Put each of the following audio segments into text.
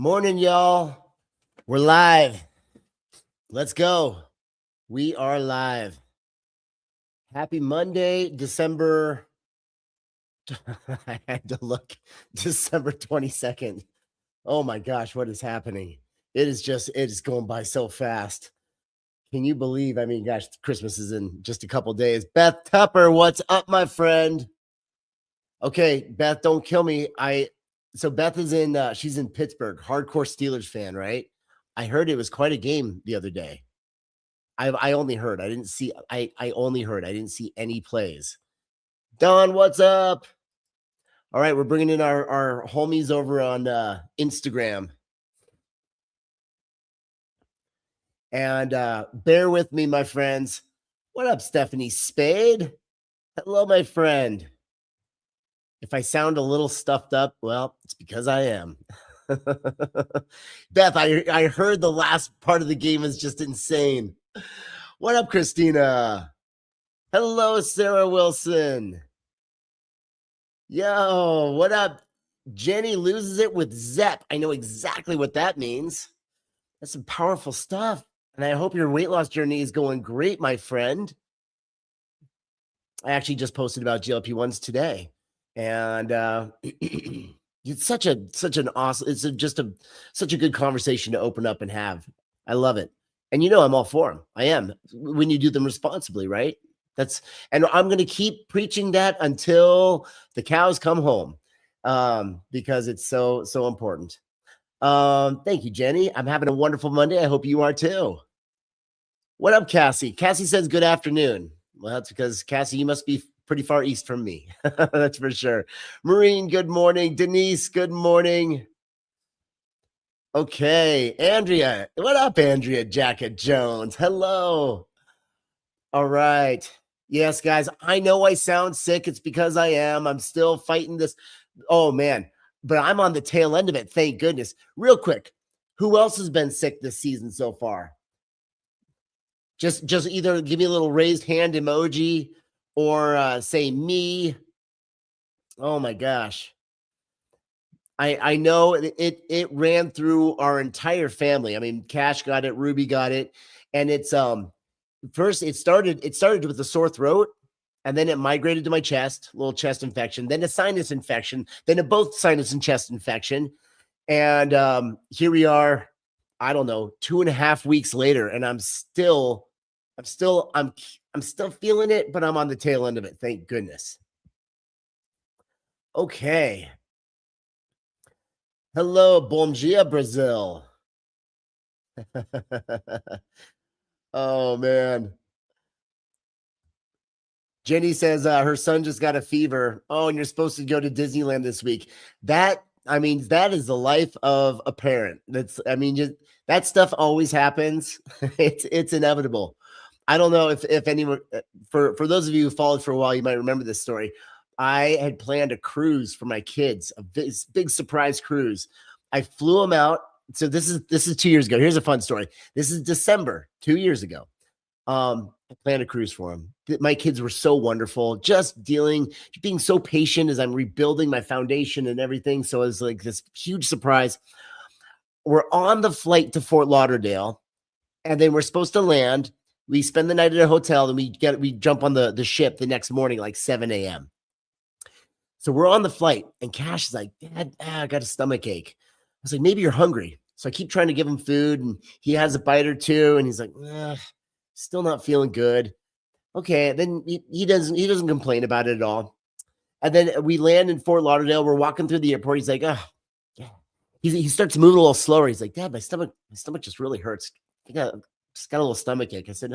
Morning, y'all. We're live. Let's go. We are live. Happy Monday, December. I had to look. December 22nd. Oh my gosh, what is happening? It is going by so fast. Can you believe? I mean, gosh, Christmas is in just a couple days. Beth Tupper, what's up, my friend? Okay, Beth, don't kill me. So Beth is she's in Pittsburgh, hardcore Steelers fan, right? I heard it was quite a game the other day. I only heard. I didn't see. I only heard. I didn't see any plays. Don, what's up? All right, we're bringing in our homies over on Instagram. And bear with me, my friends. What up, Stephanie Spade? Hello, my friend. If I sound a little stuffed up, well, it's because I am. Beth, I heard the last part of the game is just insane. What up, Christina? Hello, Sarah Wilson. Yo, what up? Jenny loses it with Zep. I know exactly what that means. That's some powerful stuff. And I hope your weight loss journey is going great, my friend. I actually just posted about GLP-1s today. And it's such an awesome, such a good conversation to open up and have. I love it. And I'm all for them. I am, when you do them responsibly, right? And I'm going to keep preaching that until the cows come home, because it's so important. Thank you, Jenny. I'm having a wonderful Monday. I hope you are too. What up, Cassie? Cassie says good afternoon. Well, that's because, Cassie, you must be pretty far east from me. That's for sure. Maureen, good morning. Denise, good morning. Okay, Andrea. What up, Andrea Jacket Jones? Hello. All right. Yes, guys, I know I sound sick. It's because I am. I'm still fighting this. Oh, man. But I'm on the tail end of it. Thank goodness. Real quick, who else has been sick this season so far? Just either give me a little raised hand emoji or say me. Oh, my gosh. I know it ran through our entire family. I mean, Cash got it. Ruby got it. And it's first it started with a sore throat, and then it migrated to my chest, a little chest infection, then a sinus infection, then a both sinus and chest infection. And here we are, I don't know, 2.5 weeks later, and I'm still feeling it, but I'm on the tail end of it. Thank goodness. Okay. Hello, bom dia, Brazil. Oh, man. Jenny says her son just got a fever. Oh, and you're supposed to go to Disneyland this week. That is the life of a parent. That stuff always happens. It's inevitable. I don't know if anyone, for those of you who followed for a while, you might remember this story. I had planned a cruise for my kids, a big surprise cruise. I flew them out. So this is 2 years ago. Here's a fun story. This is December, 2 years ago. I planned a cruise for them. My kids were so wonderful, just being so patient as I'm rebuilding my foundation and everything. So it was like this huge surprise. We're on the flight to Fort Lauderdale, and then we're supposed to land. We spend the night at a hotel, and we jump on the ship the next morning, like 7 a.m. So we're on the flight, and Cash is like, Dad, I got a stomach ache. I was like, maybe you're hungry. So I keep trying to give him food, and he has a bite or two, and he's like, still not feeling good. Okay, then he doesn't complain about it at all. And then we land in Fort Lauderdale. We're walking through the airport. He's like, yeah. He starts moving a little slower. He's like, Dad, my stomach just really hurts. I just got a little stomach ache. I said,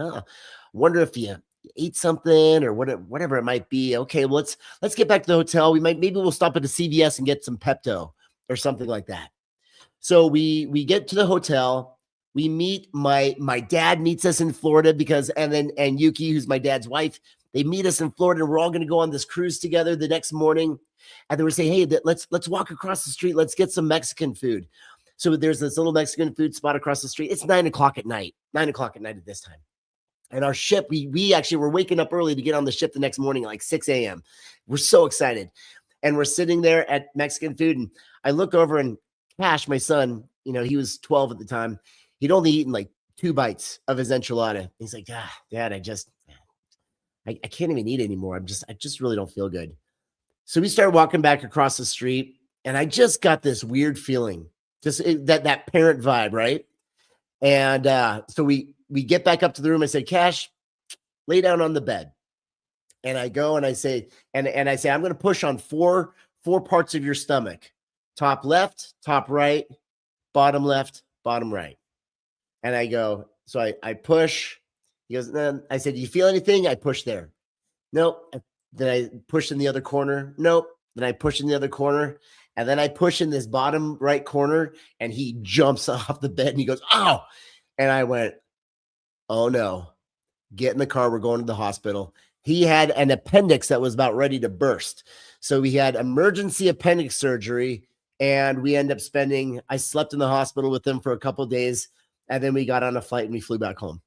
wonder if you ate something or whatever it might be. Okay, well, let's get back to the hotel. Maybe we'll stop at the CVS and get some Pepto or something like that. So we get to the hotel. We meet my dad meets us in Florida and Yuki, who's my dad's wife, they meet us in Florida, and we're all going to go on this cruise together the next morning. And they were saying, hey, let's walk across the street. Let's get some Mexican food. So there's this little Mexican food spot across the street. It's 9 o'clock at night at this time. And our ship, we actually were waking up early to get on the ship the next morning, like 6 a.m. We're so excited. And we're sitting there at Mexican food. And I look over, and Cash, my son, he was 12 at the time. He'd only eaten like 2 bites of his enchilada. He's like, Dad, I can't even eat anymore. I just really don't feel good. So we started walking back across the street, and I just got this weird feeling, that parent vibe, right? And so we get back up to the room. I said, Cash, lay down on the bed. And I go and I say, I'm going to push on four parts of your stomach: top left, top right, bottom left, bottom right. And I go, so I push. He goes, then I said, do you feel anything? I push there. Nope. Then I push in the other corner. Nope. Then I push in the other corner. And then I push in this bottom right corner, and he jumps off the bed and he goes, "Oh!" And I went, "Oh no, get in the car. We're going to the hospital." He had an appendix that was about ready to burst. So we had emergency appendix surgery, and we ended up I slept in the hospital with him for a couple of days. And then we got on a flight and we flew back home.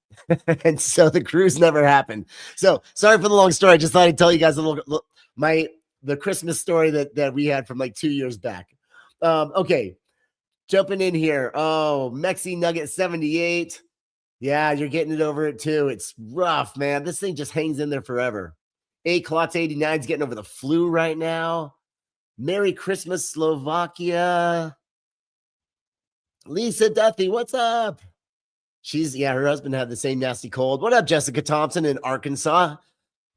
And so the cruise never happened. So sorry for the long story. I just thought I'd tell you guys the Christmas story that we had from like 2 years back. Okay. Jumping in here. Oh, Mexi Nugget 78. Yeah, you're getting it over it too. It's rough, man. This thing just hangs in there forever. A Klotz 89 is getting over the flu right now. Merry Christmas, Slovakia. Lisa Duffy, what's up? Her husband had the same nasty cold. What up, Jessica Thompson in Arkansas?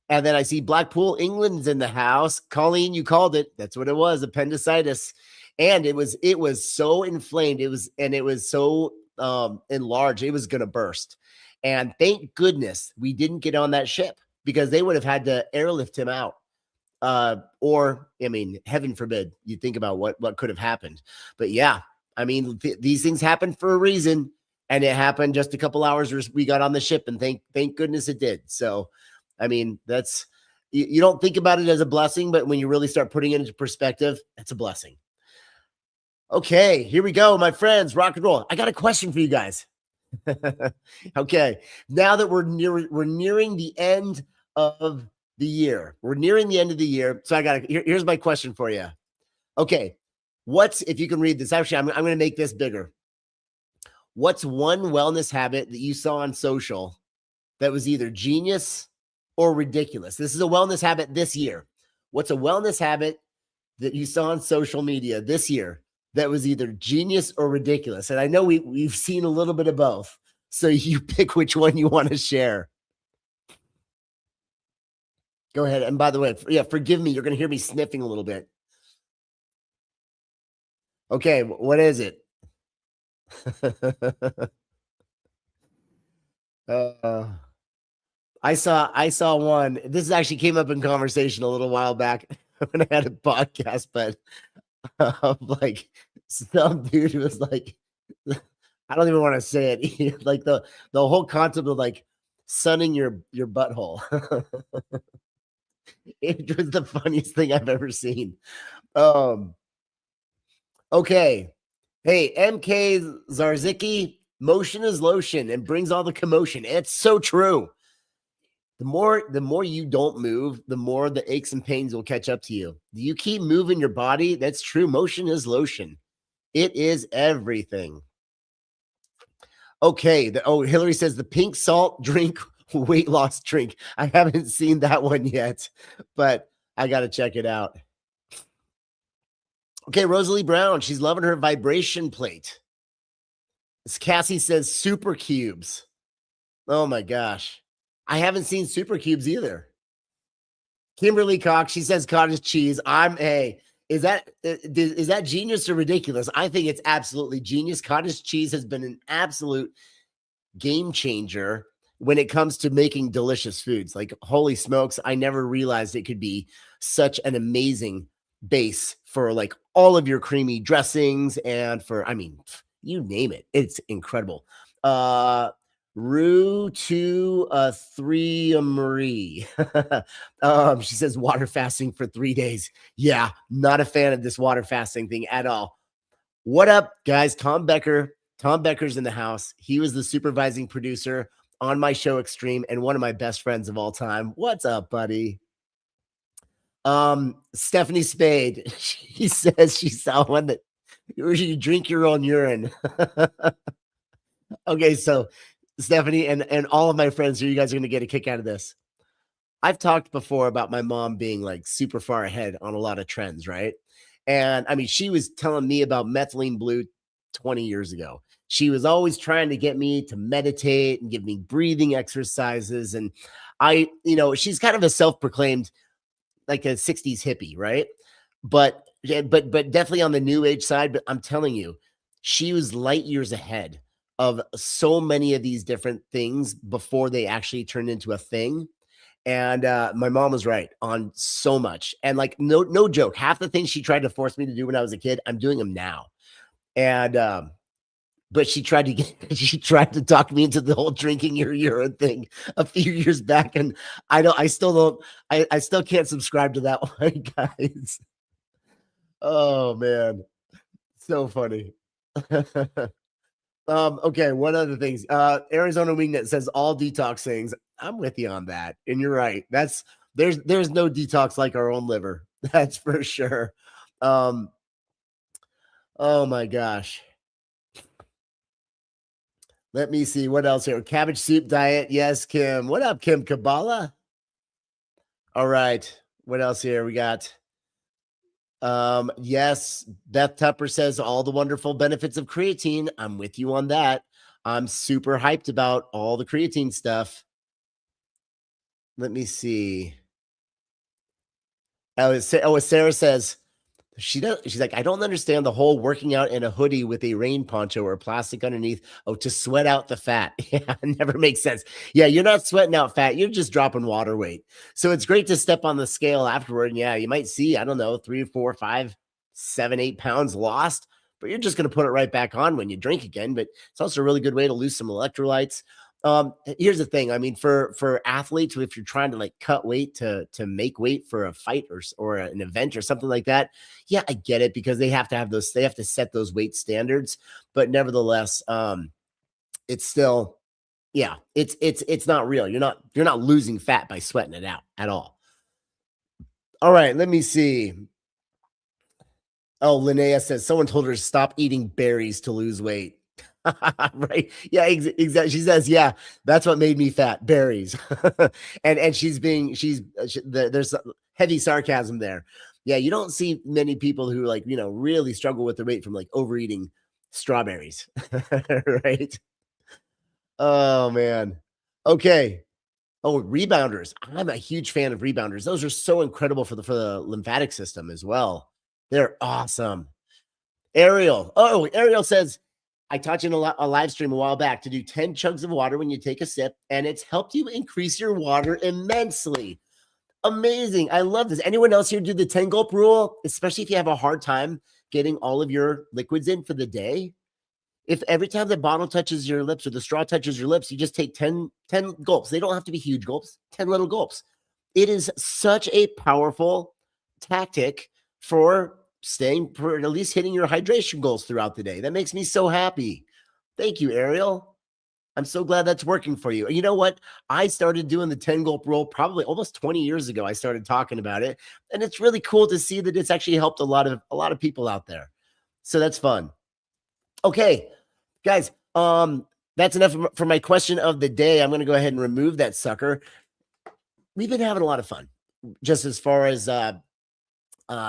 And then I see Blackpool, England's in the house. Colleen, you called it. That's what it was, appendicitis. And it was so inflamed. It was so enlarged. It was going to burst. And thank goodness we didn't get on that ship, because they would have had to airlift him out. Or, I mean, heaven forbid, you think about what could have happened. But yeah, I mean, these things happen for a reason, and it happened just a couple hours we got on the ship, and thank goodness it did. So, I mean, that's, you don't think about it as a blessing, but when you really start putting it into perspective, it's a blessing. Okay, here we go, my friends, rock and roll. I got a question for you guys. Okay, now that we're nearing the end of the year, so here's my question for you. Okay. If you can read this, actually, I'm going to make this bigger. What's one wellness habit that you saw on social that was either genius or ridiculous? This is a wellness habit this year. What's a wellness habit that you saw on social media this year that was either genius or ridiculous? And I know we've seen a little bit of both. So you pick which one you want to share. Go ahead. And by the way, forgive me. You're going to hear me sniffing a little bit. Okay, what is it? I saw one. This actually came up in conversation a little while back when I had a podcast, but like some dude was like, I don't even want to say it. Like the whole concept of like sunning your butthole. It was the funniest thing I've ever seen. Okay. Hey, MK Zarzicki, motion is lotion and brings all the commotion. It's so true. The more you don't move, the more the aches and pains will catch up to you. You keep moving your body. That's true. Motion is lotion. It is everything. Okay. Hillary says the pink salt drink, weight loss drink. I haven't seen that one yet, but I got to check it out. Okay, Rosalie Brown, she's loving her vibration plate. As Cassie says, super cubes. Oh my gosh. I haven't seen super cubes either. Kimberly Cox, she says cottage cheese. Is that genius or ridiculous? I think it's absolutely genius. Cottage cheese has been an absolute game changer when it comes to making delicious foods. Like, holy smokes, I never realized it could be such an amazing base for like all of your creamy dressings and for, I mean, you name it. It's incredible. Rue to 3 Marie. She says water fasting for 3 days. Yeah, not a fan of this water fasting thing at all. What up, guys? Tom Becker. Tom Becker's in the house. He was the supervising producer on my show Extreme and one of my best friends of all time. What's up, buddy? Stephanie Spade, she says she saw one that You drink your own urine. Okay, so Stephanie and all of my friends here, you guys are gonna get a kick out of this. I've talked before about my mom being like super far ahead on a lot of trends, right? And I mean, she was telling me about methylene blue 20 years ago. She was always trying to get me to meditate and give me breathing exercises. And she's kind of a self-proclaimed like a 60s hippie, right? But yeah, but definitely on the new age side. But I'm telling you, she was light years ahead of so many of these different things before they actually turned into a thing. And my mom was right on so much. And like no joke, half the things she tried to force me to do when I was a kid, I'm doing them now. And but she tried to get she tried to talk me into the whole drinking your urine thing a few years back. And I still don't I still can't subscribe to that one, guys. Oh man, so funny. Okay, what other things? Arizona Wingnet says all detox things. I'm with you on that. And you're right. There's no detox like our own liver. That's for sure. Um, oh my gosh. Let me see what else here. Cabbage soup diet. Yes, Kim. What up, Kim Kabbalah? All right. What else here? We got yes, Beth Tupper says all the wonderful benefits of creatine. I'm with you on that. I'm super hyped about all the creatine stuff. Let me see. Sarah says she's like, I don't understand the whole working out in a hoodie with a rain poncho or plastic underneath. Oh, to sweat out the fat. Yeah, it never makes sense. Yeah, you're not sweating out fat, you're just dropping water weight. So it's great to step on the scale afterward. And yeah, you might see, I don't know, 3, 4, 5, 7, 8 pounds lost, but you're just going to put it right back on when you drink again. But it's also a really good way to lose some electrolytes. Here's the thing. I mean, for athletes, if you're trying to like cut weight to make weight for a fight or an event or something like that, yeah, I get it because they have to set those weight standards. But nevertheless, it's still, yeah, it's not real. You're not losing fat by sweating it out at all. All right, let me see. Oh, Linnea says someone told her to stop eating berries to lose weight. Right. Yeah, exactly. She says, yeah, that's what made me fat, berries. And there's heavy sarcasm there. Yeah, you don't see many people who like, really struggle with their weight from like overeating strawberries. Right. Oh man. Okay. Oh, rebounders. I'm a huge fan of rebounders. Those are so incredible for the lymphatic system as well. They're awesome. Ariel. Oh, Ariel says, I taught you in a live stream a while back to do 10 chugs of water when you take a sip, and it's helped you increase your water immensely. Amazing. I love this. Anyone else here do the 10 gulp rule, especially if you have a hard time getting all of your liquids in for the day? If every time the bottle touches your lips or the straw touches your lips, you just take 10 gulps. They don't have to be huge gulps, 10 little gulps. It is such a powerful tactic for at least hitting your hydration goals throughout the day. That makes me so happy. Thank you, Ariel. I'm so glad that's working for you. You know what? I started doing the 10 gulp rule probably almost 20 years ago. I started talking about it, and it's really cool to see that it's actually helped a lot of people out there. So that's fun. Okay, guys, that's enough for my question of the day. I'm going to go ahead and remove that sucker. We've been having a lot of fun just as far as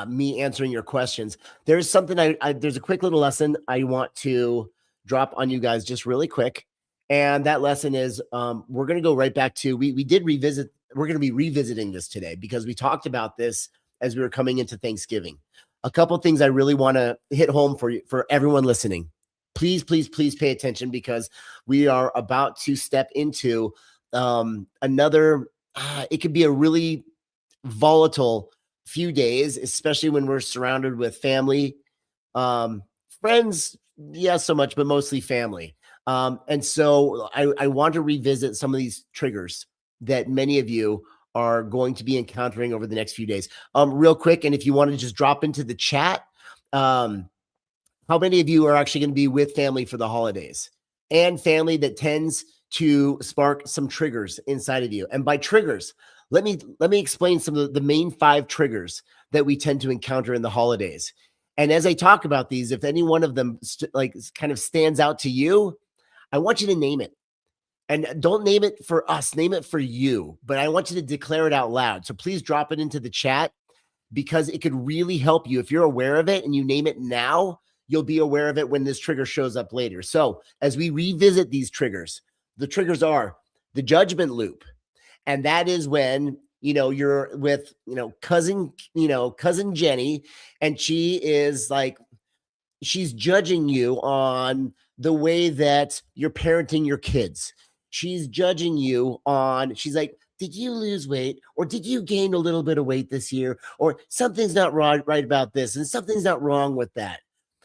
me answering your questions. There's something there's a quick little lesson I want to drop on you guys just really quick. And that lesson is we're going to go right back to we're going to be revisiting this today because we talked about this as we were coming into Thanksgiving. A couple of things I really want to hit home for everyone listening. Please, please, please pay attention because we are about to step into another, it could be a really volatile few days, especially when we're surrounded with family, friends, yeah, so much, but mostly family. And so I want to revisit some of these triggers that many of you are going to be encountering over the next few days. Real quick, and if you want to just drop into the chat, how many of you are actually going to be with family for the holidays and family that tends to spark some triggers inside of you? And by triggers, let me explain some of the main 5 triggers that we tend to encounter in the holidays. And as I talk about these, if any one of them like kind of stands out to you, I want you to name it. And don't name it for us, name it for you. But I want you to declare it out loud. So please drop it into the chat because it could really help you. If you're aware of it and you name it now, you'll be aware of it when this trigger shows up later. So as we revisit these triggers, the triggers are the judgment loop. And that is when, you're with, cousin Jenny, and she is like, she's judging you on the way that you're parenting your kids. She's judging you on, she's like, did you lose weight, or did you gain a little bit of weight this year, or something's not right about this, and something's not wrong with that.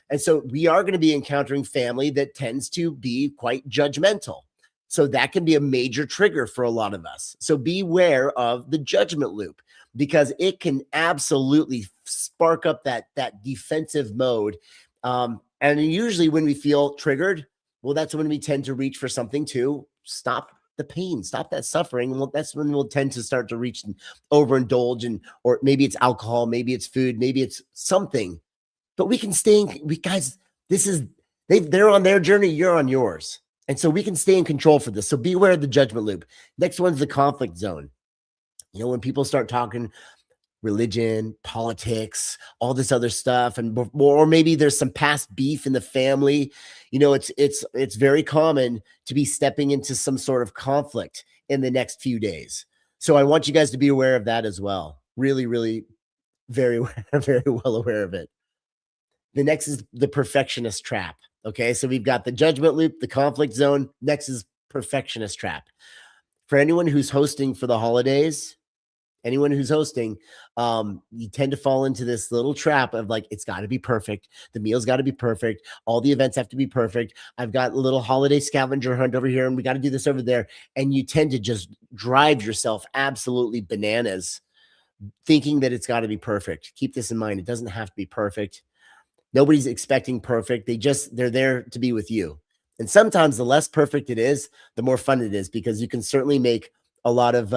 And so we are going to be encountering family that tends to be quite judgmental. So that can be a major trigger for a lot of us. So beware of the judgment loop because it can absolutely spark up that defensive mode. And usually when we feel triggered, well, that's when we tend to reach for something to stop the pain, stop that suffering. Well, that's when we'll tend to start to reach and overindulge, or maybe it's alcohol, maybe it's food, maybe it's something. But we can stay guys, they're on their journey, you're on yours. And so we can stay in control for this. So beware of the judgment loop. Next one's the conflict zone. When people start talking religion, politics, all this other stuff, or maybe there's some past beef in the family, it's very common to be stepping into some sort of conflict in the next few days. So I want you guys to be aware of that as well. Really, really, very, very well aware of it. The next is the perfectionist trap. Okay, so we've got the judgment loop, the conflict zone. Next is perfectionist trap. For anyone who's hosting for the holidays, you tend to fall into this little trap of like, it's got to be perfect. The meal's got to be perfect. All the events have to be perfect. I've got a little holiday scavenger hunt over here, and we got to do this over there. And you tend to just drive yourself absolutely bananas thinking that it's got to be perfect. Keep this in mind. It doesn't have to be perfect. Nobody's expecting perfect. They're there to be with you. And sometimes the less perfect it is, the more fun it is, because you can certainly make a lot of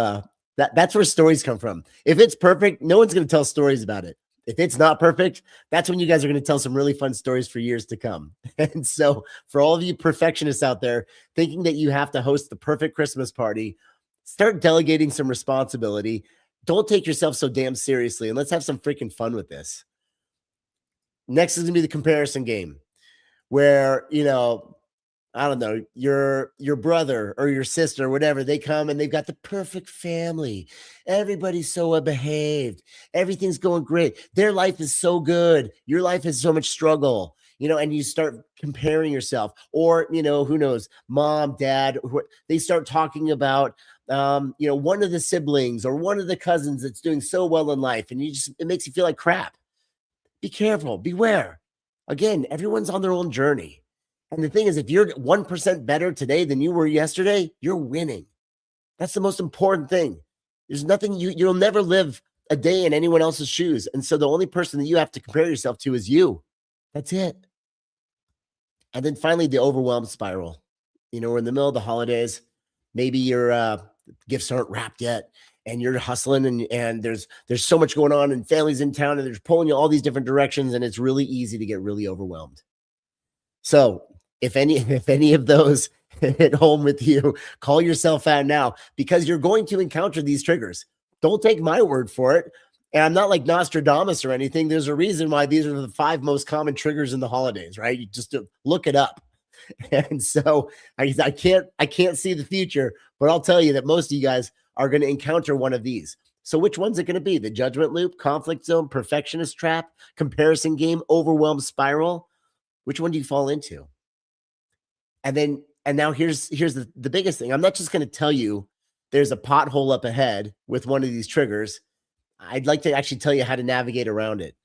that's where stories come from. If it's perfect, no one's going to tell stories about it. If it's not perfect, that's when you guys are going to tell some really fun stories for years to come. And so for all of you perfectionists out there thinking that you have to host the perfect Christmas party, start delegating some responsibility. Don't take yourself so damn seriously, and let's have some freaking fun with this. Next is going to be the comparison game, where, I don't know, your brother or your sister or whatever, they come and they've got the perfect family. Everybody's so well behaved. Everything's going great. Their life is so good. Your life has so much struggle, and you start comparing yourself, or, who knows, mom, dad, they start talking about, one of the siblings or one of the cousins that's doing so well in life. And it makes you feel like crap. Be careful, beware. Again, everyone's on their own journey. And the thing is, if you're 1% better today than you were yesterday, you're winning. That's the most important thing. There's nothing, you'll never live a day in anyone else's shoes. And so the only person that you have to compare yourself to is you. That's it. And then finally, the overwhelm spiral. We're in the middle of the holidays. Maybe your gifts aren't wrapped yet, and you're hustling, and there's so much going on, and families in town, and they're pulling you all these different directions, and it's really easy to get really overwhelmed. So if any of those hit home with you, call yourself out now, because you're going to encounter these triggers. Don't take my word for it. And I'm not like Nostradamus or anything. There's a reason why these are the 5 most common triggers in the holidays, right? You just look it up. And so I can't see the future, but I'll tell you that most of you guys are going to encounter one of these. So which one's it going to be? The judgment loop, conflict zone, perfectionist trap, comparison game, overwhelm spiral? Which one do you fall into? And now here's the biggest thing. I'm not just going to tell you there's a pothole up ahead with one of these triggers. I'd like to actually tell you how to navigate around it.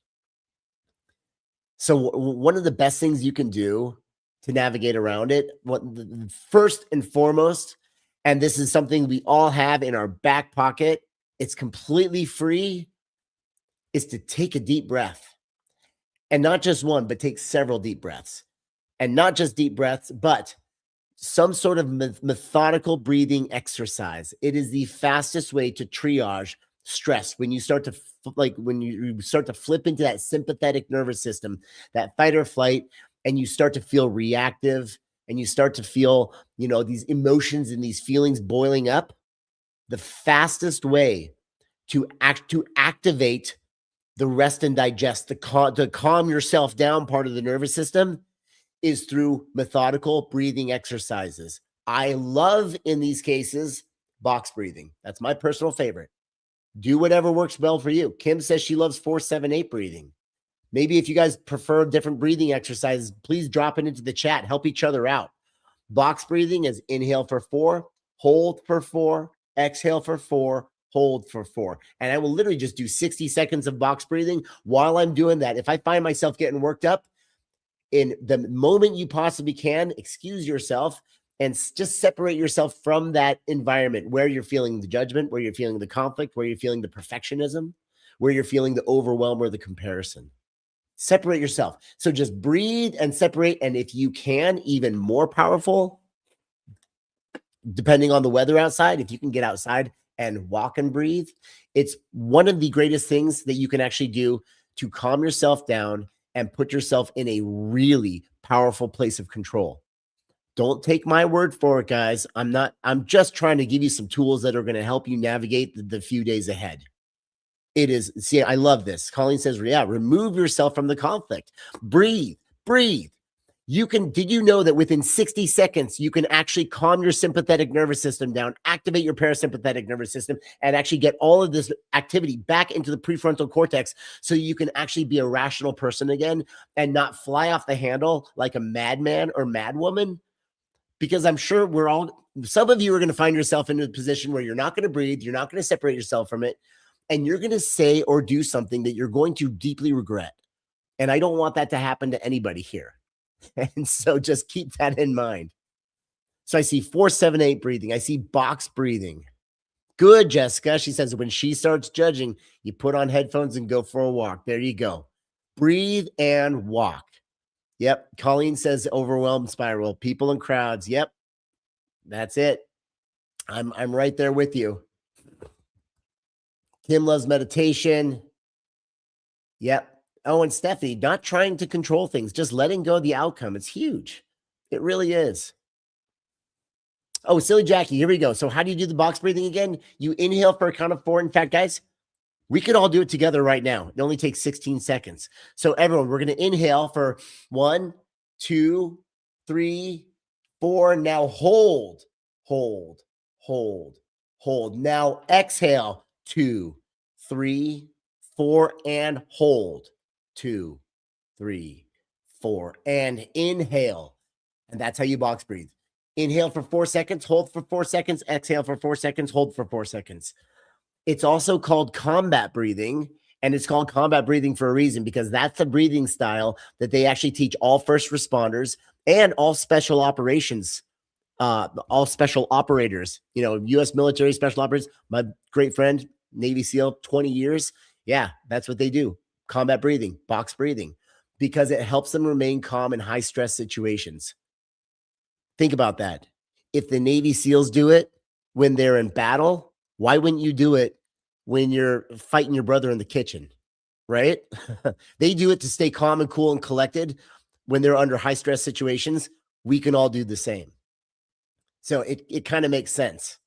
So one of the best things you can do to navigate around it, first and foremost, and this is something we all have in our back pocket, it's completely free, is to take a deep breath. And not just one, but take several deep breaths. And not just deep breaths, but some sort of methodical breathing exercise. It is the fastest way to triage stress, when you start to when you start to flip into that sympathetic nervous system, that fight or flight, and you start to feel reactive, and you start to feel, these emotions and these feelings boiling up, the fastest way to activate the rest and digest, to calm yourself down part of the nervous system, is through methodical breathing exercises. I love, in these cases, box breathing. That's my personal favorite. Do whatever works well for you. Kim says she loves 4-7-8 breathing. Maybe if you guys prefer different breathing exercises, please drop it into the chat. Help each other out. Box breathing is inhale for 4, hold for 4, exhale for 4, hold for 4. And I will literally just do 60 seconds of box breathing. While I'm doing that, if I find myself getting worked up, in the moment you possibly can, excuse yourself and just separate yourself from that environment where you're feeling the judgment, where you're feeling the conflict, where you're feeling the perfectionism, where you're feeling the overwhelm or the comparison. Separate yourself. So just breathe and separate. And if you can, even more powerful, depending on the weather outside, if you can get outside and walk and breathe, it's one of the greatest things that you can actually do to calm yourself down and put yourself in a really powerful place of control. Don't take my word for it, guys. I'm just trying to give you some tools that are going to help you navigate the few days ahead. It is, see, I love this. Colleen says, yeah, remove yourself from the conflict. Breathe. Did you know that within 60 seconds, you can actually calm your sympathetic nervous system down, activate your parasympathetic nervous system, and actually get all of this activity back into the prefrontal cortex so you can actually be a rational person again and not fly off the handle like a madman or madwoman? Because I'm sure some of you are going to find yourself in a position where you're not going to breathe, you're not going to separate yourself from it, and you're going to say or do something that you're going to deeply regret. And I don't want that to happen to anybody here. And so just keep that in mind. So I see 4-7-8 breathing. I see box breathing. Good, Jessica. She says, when she starts judging, you put on headphones and go for a walk. There you go. Breathe and walk. Yep. Colleen says overwhelmed spiral. People and crowds. Yep. That's it. I'm right there with you. Kim loves meditation. Yep. Oh, and Stephanie, not trying to control things, just letting go of the outcome. It's huge. It really is. Oh, silly Jackie, here we go. So how do you do the box breathing again? You inhale for a count of 4. In fact, guys, we could all do it together right now. It only takes 16 seconds. So everyone, we're going to inhale for 1, 2, 3, 4. Now hold. Now exhale. 2, 3, 4, and hold. 2, 3, 4, and inhale. And that's how you box breathe. Inhale for 4 seconds, hold for 4 seconds, exhale for 4 seconds, hold for 4 seconds. It's also called combat breathing, and it's called combat breathing for a reason, because that's the breathing style that they actually teach all first responders and all special operations, all special operators, U.S. military special operators. My great friend, Navy SEAL, 20 years. Yeah, that's what they do. Combat breathing, box breathing, because it helps them remain calm in high stress situations. Think about that. If the Navy SEALs do it when they're in battle, why wouldn't you do it when you're fighting your brother in the kitchen, right? They do it to stay calm and cool and collected when they're under high stress situations. We can all do the same. So it kind of makes sense.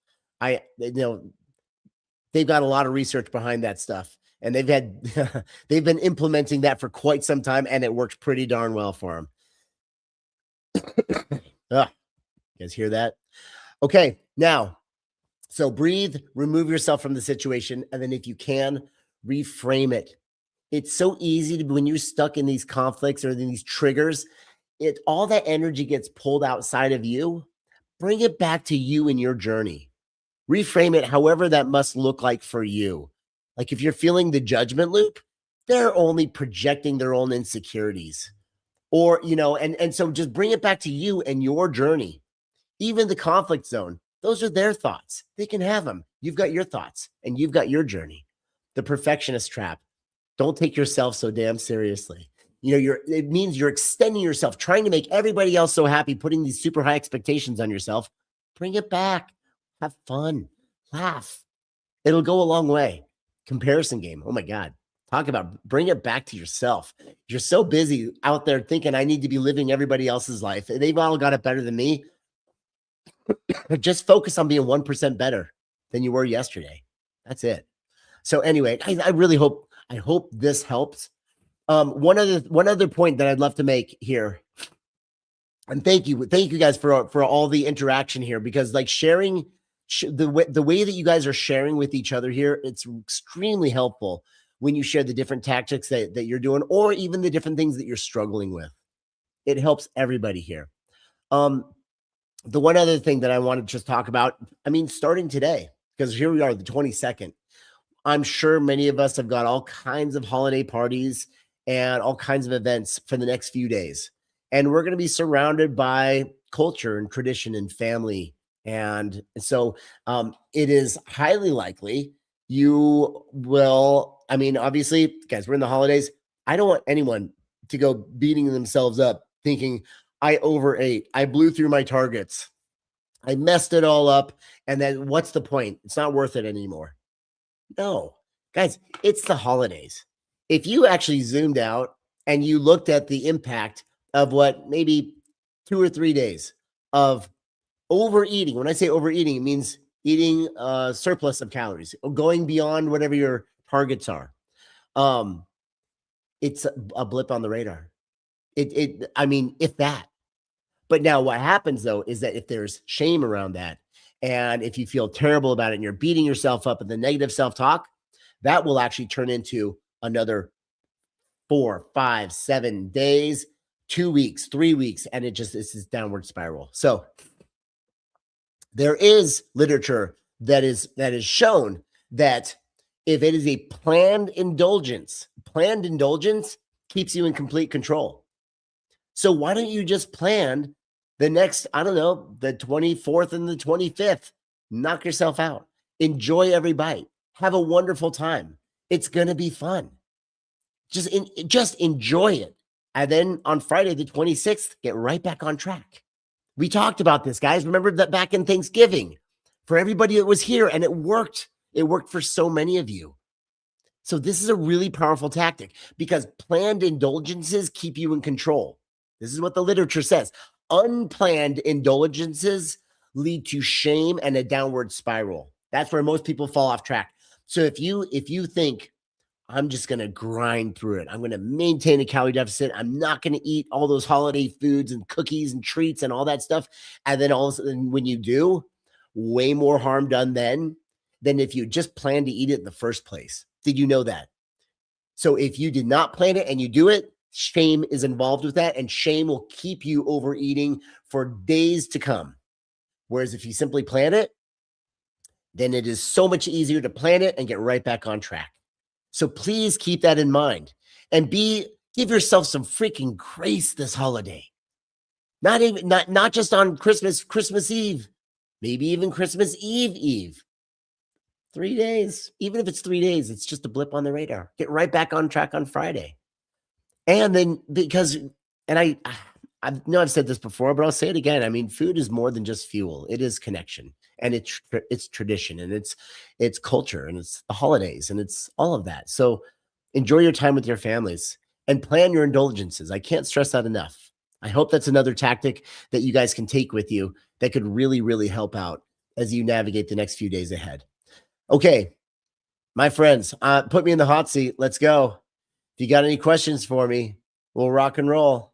They've got a lot of research behind that stuff, and they've been implementing that for quite some time, and it works pretty darn well for them. You guys hear that? Okay, now, so breathe, remove yourself from the situation, and then if you can, reframe it. It's so easy when you're stuck in these conflicts or in these triggers, all that energy gets pulled outside of you. Bring it back to you and your journey. Reframe it however that must look like for you. Like if you're feeling the judgment loop, they're only projecting their own insecurities. Or, and so just bring it back to you and your journey. Even the conflict zone, those are their thoughts. They can have them. You've got your thoughts and you've got your journey. The perfectionist trap. Don't take yourself so damn seriously. It means you're extending yourself, trying to make everybody else so happy, putting these super high expectations on yourself. Bring it back. Have fun. Laugh. It'll go a long way. comparison game. Oh my God. Talk about bring it back to yourself. You're so busy out there thinking I need to be living everybody else's life. They've all got it better than me. Just focus on being 1% better than you were yesterday. That's it. So anyway, I really hope this helps. One other point that I'd love to make here, and thank you guys for all the interaction here, because like sharing the way that you guys are sharing with each other here, it's extremely helpful when you share the different tactics that you're doing, or even the different things that you're struggling with. It helps everybody here. The one other thing that I want to just talk about, I mean, starting today, because here we are, the 22nd. I'm sure many of us have got all kinds of holiday parties and all kinds of events for the next few days. And we're going to be surrounded by culture and tradition and family. And so it is highly likely you will, I mean, obviously, guys, we're in the holidays. I don't want anyone to go beating themselves up thinking, I overate, I blew through my targets, I messed it all up, and then what's the point? It's not worth it anymore. No, guys, it's the holidays. If you actually zoomed out and you looked at the impact of what maybe 2 or 3 days of overeating, when I say overeating, it means eating a surplus of calories, going beyond whatever your targets are. It's a blip on the radar. I mean, if that. But now what happens though is that if there's shame around that, and if you feel terrible about it and you're beating yourself up and the negative self-talk, that will actually turn into another 4, 5, 7 days, 2 weeks, 3 weeks, and it's this downward spiral. So there is literature that is shown that if it is a planned indulgence keeps you in complete control. So why don't you just plan the next, I don't know, the 24th and the 25th, knock yourself out, enjoy every bite, have a wonderful time. It's going to be fun. Just enjoy it. And then on Friday, the 26th, get right back on track. We talked about this, guys. Remember that back in Thanksgiving for everybody that was here, and it worked. It worked for so many of you. So this is a really powerful tactic because planned indulgences keep you in control. This is what the literature says. Unplanned indulgences lead to shame and a downward spiral. That's where most people fall off track. So if you think, I'm just going to grind through it, I'm going to maintain a calorie deficit, I'm not going to eat all those holiday foods and cookies and treats and all that stuff, and then all of a sudden when you do, way more harm done then than if you just planned to eat it in the first place. Did you know that? So if you did not plan it and you do it, shame is involved with that, and shame will keep you overeating for days to come. Whereas if you simply plan it, then it is so much easier to plan it and get right back on track. So please keep that in mind and give yourself some freaking grace this holiday. Not just on Christmas Eve, maybe even Christmas Eve. 3 days, even if it's 3 days, it's just a blip on the radar. Get right back on track on Friday. And then I know I've said this before, but I'll say it again. I mean, food is more than just fuel. It is connection, and it's tradition, and it's culture, and it's the holidays, and it's all of that. So enjoy your time with your families and plan your indulgences. I can't stress that enough. I hope that's another tactic that you guys can take with you that could really, really help out as you navigate the next few days ahead. Okay, my friends, put me in the hot seat. Let's go. If you got any questions for me, we'll rock and roll.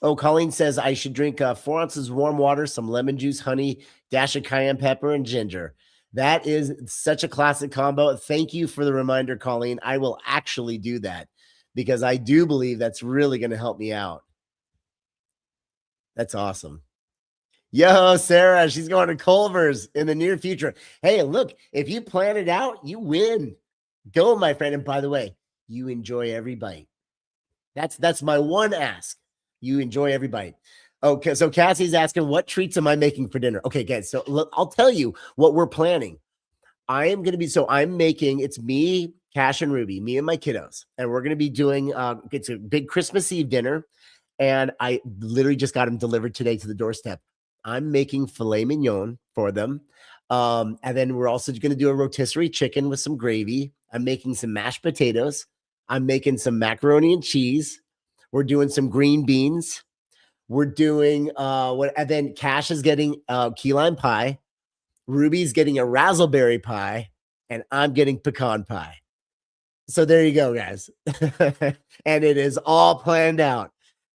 Oh, Colleen says I should drink 4 ounces warm water, some lemon juice, honey, dash of cayenne pepper, and ginger. That is such a classic combo. Thank you for the reminder, Colleen. I will actually do that because I do believe that's really going to help me out. That's awesome. Yo, Sarah, she's going to Culver's in the near future. Hey, look, if you plan it out, you win. Go, my friend. And by the way, you enjoy every bite. That's my one ask. You enjoy every bite. Okay, so Cassie's asking, what treats am I making for dinner? Okay, guys, so look, I'll tell you what we're planning. I'm making, it's me, Cash and Ruby, me and my kiddos, and we're going to be doing, it's a big Christmas Eve dinner, and I literally just got them delivered today to the doorstep. I'm making filet mignon for them. And then we're also going to do a rotisserie chicken with some gravy. I'm making some mashed potatoes. I'm making some macaroni and cheese. We're doing some green beans. We're doing and then Cash is getting key lime pie. Ruby's getting a razzleberry pie, and I'm getting pecan pie. So there you go, guys. And it is all planned out.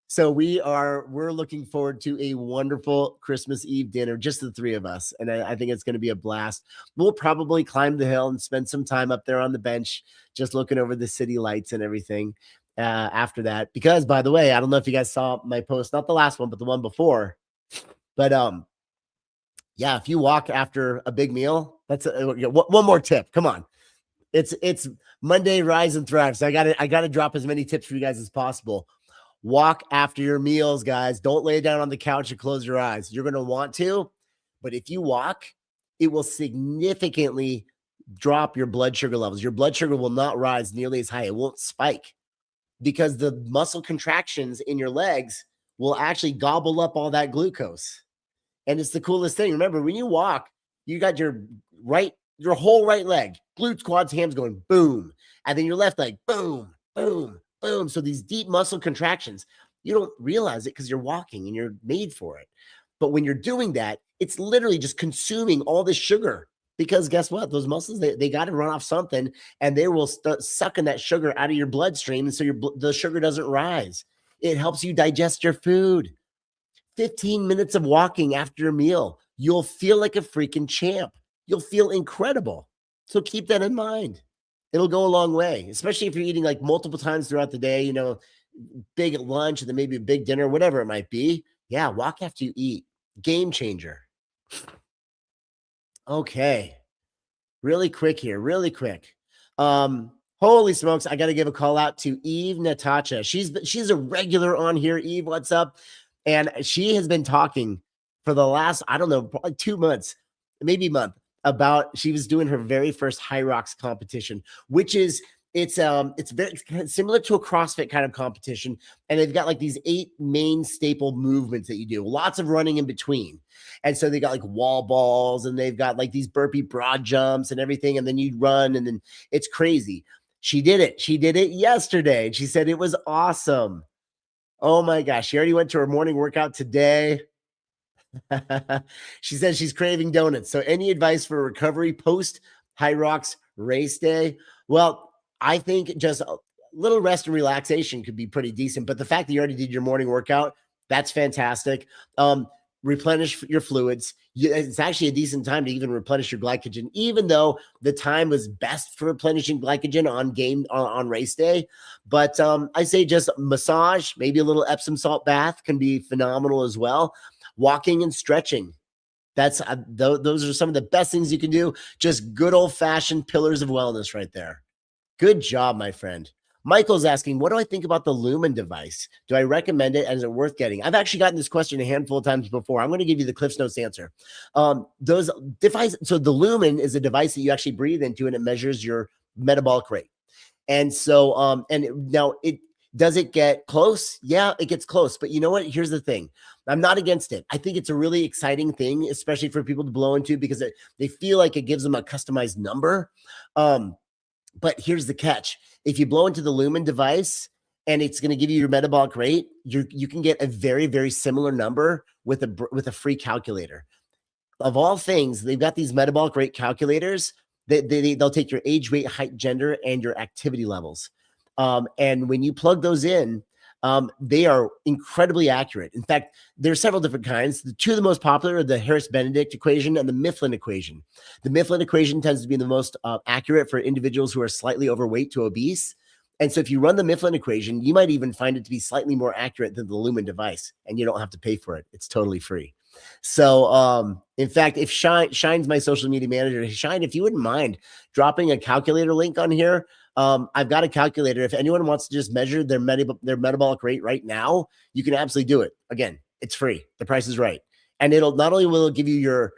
So we're looking forward to a wonderful Christmas Eve dinner, just the three of us. And I think it's going to be a blast. We'll probably climb the hill and spend some time up there on the bench, just looking over the city lights and everything after that. Because by the way, I don't know if you guys saw my post, not the last one, but the one before. But yeah, if you walk after a big meal, that's one more tip. Come on. It's Monday Rise and Thrive. So I gotta drop as many tips for you guys as possible. Walk after your meals, guys. Don't lay down on the couch and close your eyes. You're going to want to, but if you walk, it will significantly drop your blood sugar levels. Your blood sugar will not rise nearly as high. It won't spike because the muscle contractions in your legs will actually gobble up all that glucose. And it's the coolest thing. Remember, when you walk, you got your whole right leg, glutes, quads, hams going boom. And then your left leg, boom, boom, boom. So these deep muscle contractions, you don't realize it because you're walking and you're made for it. But when you're doing that, it's literally just consuming all this sugar because guess what? Those muscles, they got to run off something and they will start sucking that sugar out of your bloodstream. And so the sugar doesn't rise. It helps you digest your food. 15 minutes of walking after your meal, you'll feel like a freaking champ. You'll feel incredible. So keep that in mind. It'll go a long way, especially if you're eating like multiple times throughout the day, big lunch and then maybe a big dinner, whatever it might be. Yeah, walk after you eat. Game changer. Okay. Really quick here, really quick. Holy smokes, I got to give a call out to Eve Natasha. She's a regular on here. Eve, what's up? And she has been talking for the last, I don't know, probably 2 months, maybe a month, about she was doing her very first Hyrox competition, which is it's very similar to a CrossFit kind of competition, and they've got like these 8 main staple movements that you do, lots of running in between. And so they got like wall balls and they've got like these burpee broad jumps and everything, and then you run and then it's crazy. She did it yesterday and she said it was awesome. Oh my gosh, she already went to her morning workout today. She says she's craving donuts. So any advice for recovery post Hyrox race day? Well, I think just a little rest and relaxation could be pretty decent. But the fact that you already did your morning workout, that's fantastic. Replenish your fluids. It's actually a decent time to even replenish your glycogen, even though the time was best for replenishing glycogen on race day. But I say just massage, maybe a little Epsom salt bath can be phenomenal as well. Walking and stretching. Those are some of the best things you can do. Just good old-fashioned pillars of wellness right there. Good job, my friend. Michael's asking, what do I think about the Lumen device? Do I recommend it and is it worth getting? I've actually gotten this question a handful of times before. I'm going to give you the Cliff's Notes answer. Those devices, so the Lumen is a device that you actually breathe into and it measures your metabolic rate. And so, does it get close? Yeah, it gets close. But you know what? Here's the thing. I'm not against it. I think it's a really exciting thing, especially for people to blow into because they feel like it gives them a customized number. But here's the catch. If you blow into the Lumen device and it's going to give you your metabolic rate, you can get a very, very similar number with a free calculator. Of all things, they've got these metabolic rate calculators. They'll take your age, weight, height, gender, and your activity levels. And when you plug those in, they are incredibly accurate. In fact, there's several different kinds. The two of the most popular are the Harris-Benedict equation and the Mifflin equation. The Mifflin equation tends to be the most accurate for individuals who are slightly overweight to obese. And so if you run the Mifflin equation, you might even find it to be slightly more accurate than the Lumen device, and you don't have to pay for it. It's totally free. So, in fact, if Shine's my social media manager, Shine, if you wouldn't mind dropping a calculator link on here, I've got a calculator. If anyone wants to just measure their metabolic rate right now, you can absolutely do it. Again, it's free. The price is right. And it'll not only will it give you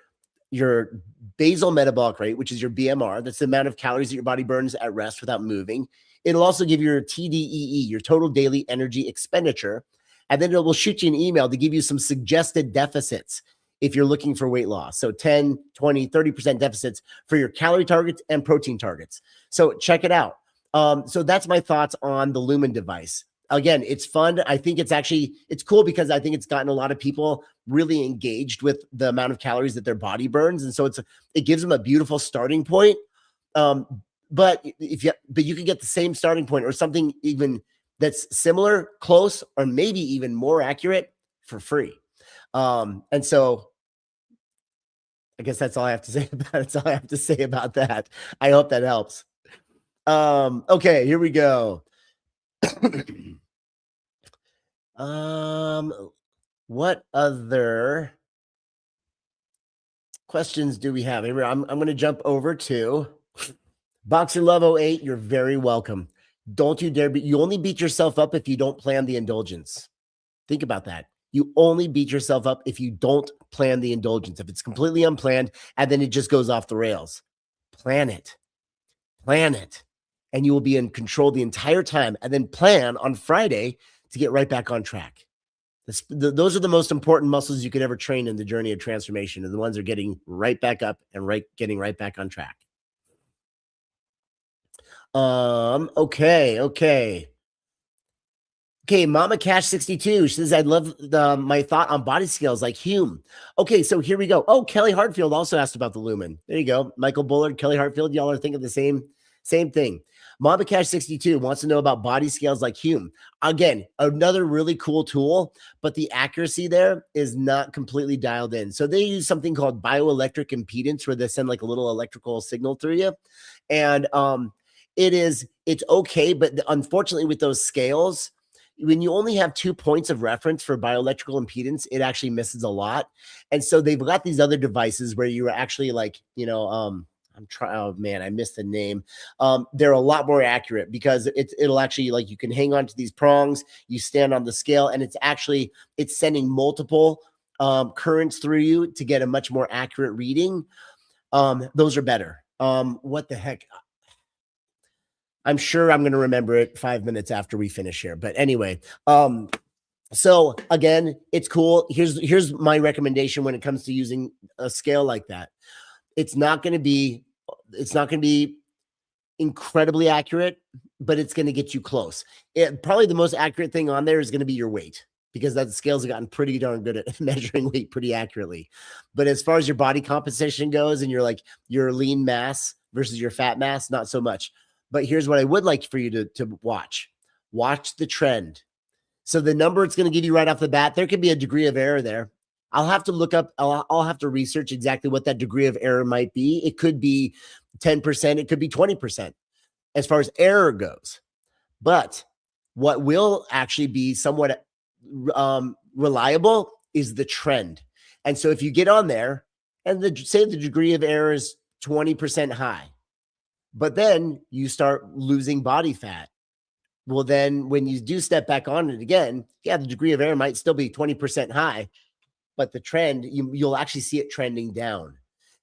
your basal metabolic rate, which is your BMR, that's the amount of calories that your body burns at rest without moving. It'll also give you your TDEE, your total daily energy expenditure. And then it will shoot you an email to give you some suggested deficits. if you're looking for weight loss. So 10, 20, 30% deficits for your calorie targets and protein targets. So check it out. So that's my thoughts on the Lumen device. Again, it's fun. I think it's cool because I think it's gotten a lot of people really engaged with the amount of calories that their body burns. And so it gives them a beautiful starting point. But you can get the same starting point or something even that's similar, close, or maybe even more accurate for free. And so I guess that's all I have to say about it. That's all I have to say about that. I hope that helps. Okay, here we go. What other questions do we have? Here, I'm going to jump over to Boxer Love 08. You're very welcome. Don't you dare you only beat yourself up if you don't plan the indulgence. Think about that. You only beat yourself up if you don't plan the indulgence. If it's completely unplanned and then it just goes off the rails. Plan it. And you will be in control the entire time, and then plan on Friday to get right back on track. Those are the most important muscles you could ever train in the journey of transformation, and the ones that are getting right back up and getting right back on track. Okay. Mama Cash 62 says, I'd love my thought on body scales like Hume. Okay, so here we go. Oh, Kelly Hartfield also asked about the Lumen. There you go. Michael Bullard, Kelly Hartfield, y'all are thinking the same thing. Mama Cash 62 wants to know about body scales like Hume. Again, another really cool tool, but the accuracy there is not completely dialed in. So they use something called bioelectric impedance, where they send like a little electrical signal through you. And it's okay, but unfortunately with those scales, when you only have 2 points of reference for bioelectrical impedance, it actually misses a lot. And so they've got these other devices where you're actually like, oh man, I missed the name. They're a lot more accurate because it'll actually, like, you can hang on to these prongs, you stand on the scale, and it's sending multiple currents through you to get a much more accurate reading. Those are better. What the heck? I'm sure I'm going to remember it 5 minutes after we finish here. But anyway, so again, it's cool. Here's my recommendation when it comes to using a scale like that. It's not going to be incredibly accurate, but it's going to get you close. Probably the most accurate thing on there is going to be your weight, because that scales have gotten pretty darn good at measuring weight pretty accurately. But as far as your body composition goes, and your lean mass versus your fat mass, not so much. But here's what I would like for you to watch. Watch the trend. So the number it's going to give you right off the bat, there could be a degree of error there. I'll have to look up, I'll have to research exactly what that degree of error might be. It could be 10%, it could be 20% as far as error goes. But what will actually be somewhat reliable is the trend. And so if you get on there and say the degree of error is 20% high, but then you start losing body fat, well, then when you do step back on it again, the degree of error might still be 20% high, but the trend, you'll actually see it trending down.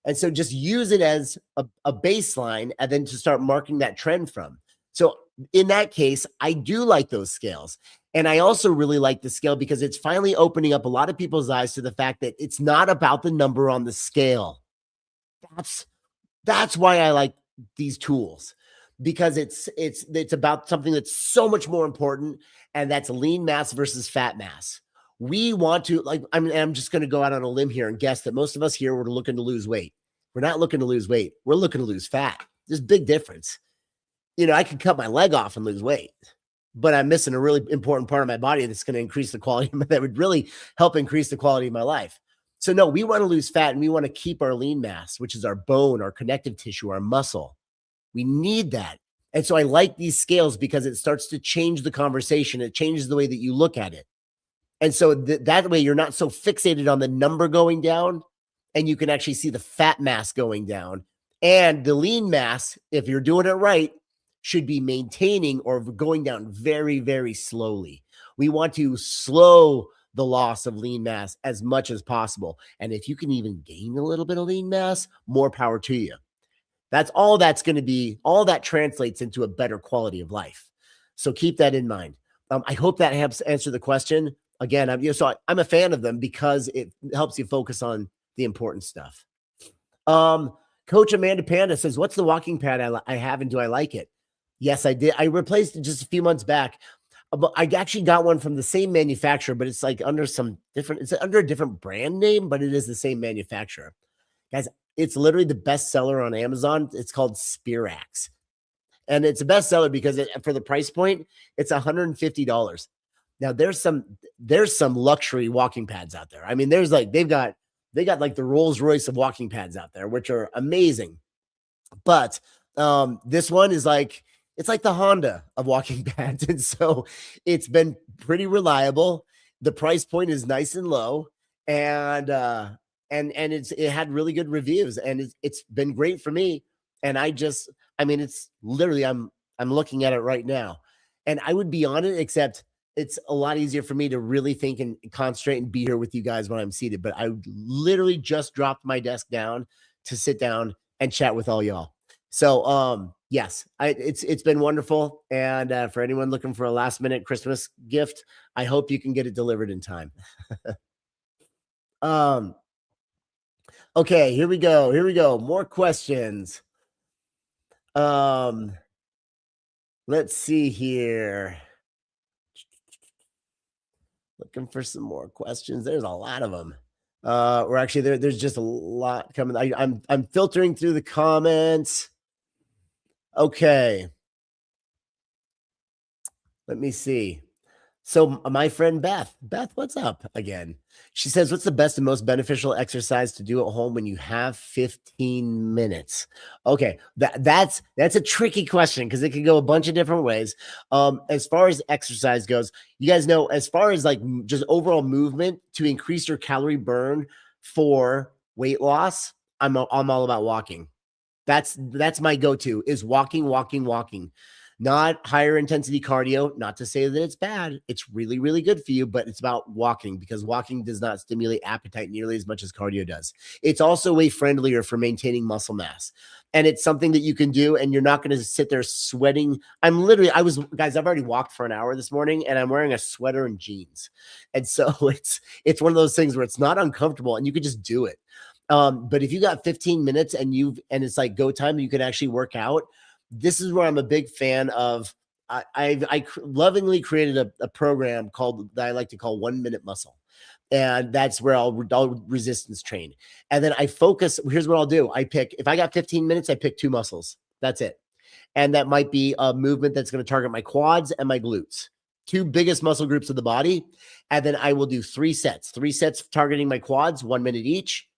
And so just use it as a baseline and then to start marking that trend from. So in that case, I do like those scales. And I also really like the scale because it's finally opening up a lot of people's eyes to the fact that it's not about the number on the scale. That's why I like these tools, because it's about something that's so much more important, and that's lean mass versus fat mass. We want to, I'm just going to go out on a limb here and guess that most of us here were looking to lose weight. We're not looking to lose weight. We're looking to lose fat. There's a big difference. I could cut my leg off and lose weight, but I'm missing a really important part of my body that's going to increase the quality, that would really help increase the quality of my life. So no, we want to lose fat, and we want to keep our lean mass, which is our bone, our connective tissue, our muscle. We need that. And so I like these scales because it starts to change the conversation. It changes the way that you look at it. And so that way you're not so fixated on the number going down, and you can actually see the fat mass going down. And the lean mass, if you're doing it right, should be maintaining or going down very, very slowly. We want to slow the loss of lean mass as much as possible. And if you can even gain a little bit of lean mass, more power to you. That's going to be, all that translates into a better quality of life. So keep that in mind. I hope that helps answer the question. again, I'm a fan of them because it helps you focus on the important stuff. Coach Amanda Panda says, "What's the walking pad I have, and do I like it?" Yes, I did. I replaced it just a few months back, but I actually got one from the same manufacturer, but it's like under some different. It's under a different brand name, but it is the same manufacturer. Guys, it's literally the best seller on Amazon. It's called Spirax, and it's a bestseller because for the price point, it's $150. Now there's some luxury walking pads out there. I mean, there's like they got like the Rolls Royce of walking pads out there, which are amazing. But this one is like it's like the Honda of walking pads, and so it's been pretty reliable. The price point is nice and low, and it had really good reviews, and it's been great for me. And I mean, it's literally I'm looking at it right now, and I would be on it, except it's a lot easier for me to really think and concentrate and be here with you guys when I'm seated. But I literally just dropped my desk down to sit down and chat with all y'all. So yes, it's been wonderful. And for anyone looking for a last minute Christmas gift, I hope you can get it delivered in time. Okay, here we go. Here we go. More questions. Let's see here. Looking for some more questions. There's a lot of them. Or actually, there's just a lot coming. I'm filtering through the comments. Okay. Let me see. So my friend Beth, what's up again? She says, "What's the best and most beneficial exercise to do at home when you have 15 minutes?" Okay, that's a tricky question because it can go a bunch of different ways. As far as exercise goes, you guys know, as far as like just overall movement to increase your calorie burn for weight loss, I'm all about walking. That's my go-to is walking. Not higher intensity cardio, not to say that it's bad. It's really, really good for you, but it's about walking because walking does not stimulate appetite nearly as much as cardio does. It's also way friendlier for maintaining muscle mass. And it's something that you can do, and you're not going to sit there sweating. I've already walked for an hour this morning, and I'm wearing a sweater and jeans. And so it's one of those things where it's not uncomfortable and you could just do it. But if you got 15 minutes and it's like go time, you can actually work out. This is where I'm a big fan of. I lovingly created a program that I like to call 1 Minute Muscle. And that's where I'll resistance train. And then I focus. Here's what I'll do. If I got 15 minutes, I pick 2 muscles. That's it. And that might be a movement that's going to target my quads and my glutes, 2 biggest muscle groups of the body. And then I will do 3 sets targeting my quads, 1 minute each